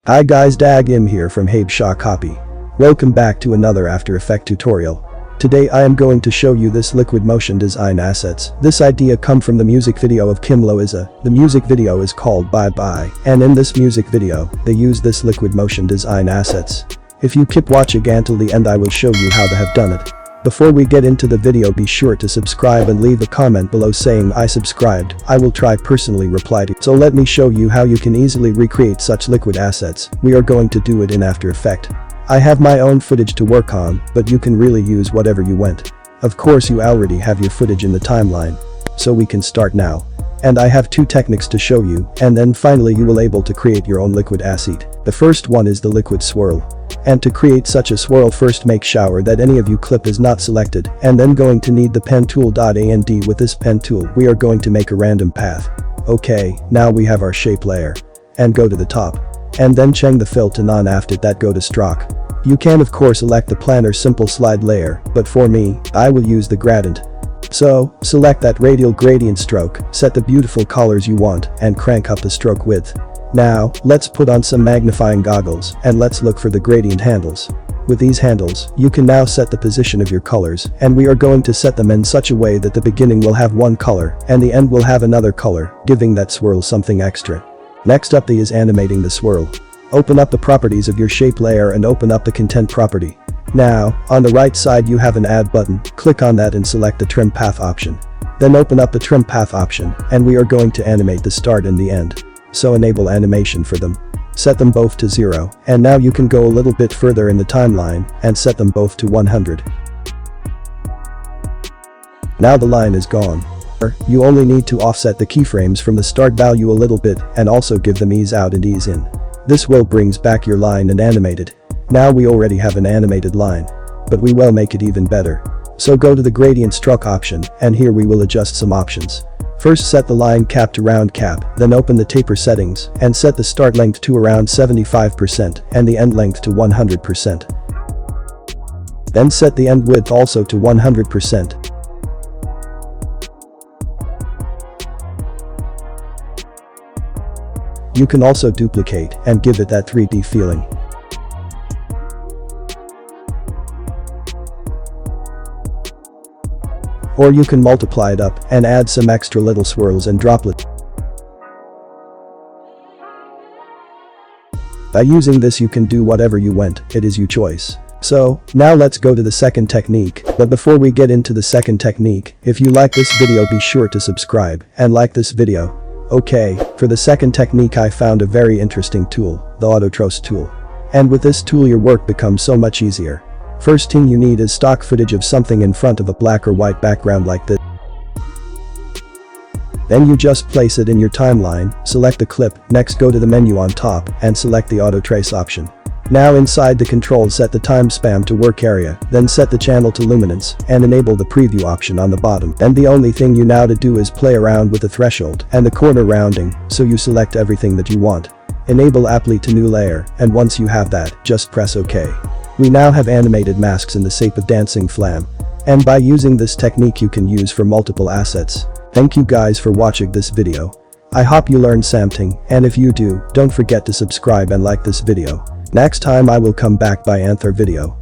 Hi guys, Dag Im here from Habeshaw Copy. Welcome back to another After Effects tutorial. Today I am going to show you this liquid motion design assets. This idea come from the music video of Kim Loiza. The music video is called Bye Bye, and in this music video, they use this liquid motion design assets. If you keep watching until the end, I will show you how they have done it. Before we get into the video, be sure to subscribe and leave a comment below saying I subscribed. I will try personally reply to you. So let me show you how you can easily recreate such liquid assets. We are going to do it in After Effects. I have my own footage to work on, but you can really use whatever you want. Of course you already have your footage in the timeline. So we can start now. And I have two techniques to show you, and then finally you will able to create your own liquid asset. The first one is the liquid swirl. And to create such a swirl, first make sure that any of you clip is not selected, and then going to need the pen tool. And with this pen tool we are going to make a random path. Okay, now we have our shape layer. And go to the top. And then change the fill to none. After that go to stroke. You can of course select the planar simple slide layer, but for me, I will use the gradient. So, select that radial gradient stroke, set the beautiful colors you want, and crank up the stroke width. Now, let's put on some magnifying goggles, and let's look for the gradient handles. With these handles, you can now set the position of your colors, and we are going to set them in such a way that the beginning will have one color, and the end will have another color, giving that swirl something extra. Next up is animating the swirl. Open up the properties of your shape layer and open up the content property. Now, on the right side you have an add button, click on that and select the trim path option. Then open up the trim path option, and we are going to animate the start and the end. So enable animation for them. Set them both to 0, and now you can go a little bit further in the timeline and set them both to 100. Now the line is gone. You only need to offset the keyframes from the start value a little bit and also give them ease out and ease in. This will brings back your line and animate it. Now we already have an animated line, but we will make it even better. So go to the gradient stroke option, and here we will adjust some options. First set the line cap to round cap, then open the taper settings and set the start length to around 75% and the end length to 100%. Then set the end width also to 100%. You can also duplicate and give it that 3D feeling. Or you can multiply it up and add some extra little swirls and droplets. By using this you can do whatever you want, it is your choice. So, now let's go to the second technique, but before we get into the second technique, if you like this video be sure to subscribe and like this video. Okay, for the second technique I found a very interesting tool, the auto trace tool. And with this tool your work becomes so much easier. First thing you need is stock footage of something in front of a black or white background like this. Then you just place it in your timeline, select the clip, next go to the menu on top and select the auto trace option. Now inside the controls set the time span to work area, then set the channel to luminance and enable the preview option on the bottom. Then the only thing you now to do is play around with the threshold and the corner rounding, so you select everything that you want. Enable apply to new layer, and once you have that, just press OK. We now have animated masks in the shape of dancing flam. And by using this technique you can use for multiple assets. Thank you guys for watching this video. I hope you learned something, and if you do, don't forget to subscribe and like this video. Next time I will come back by another video.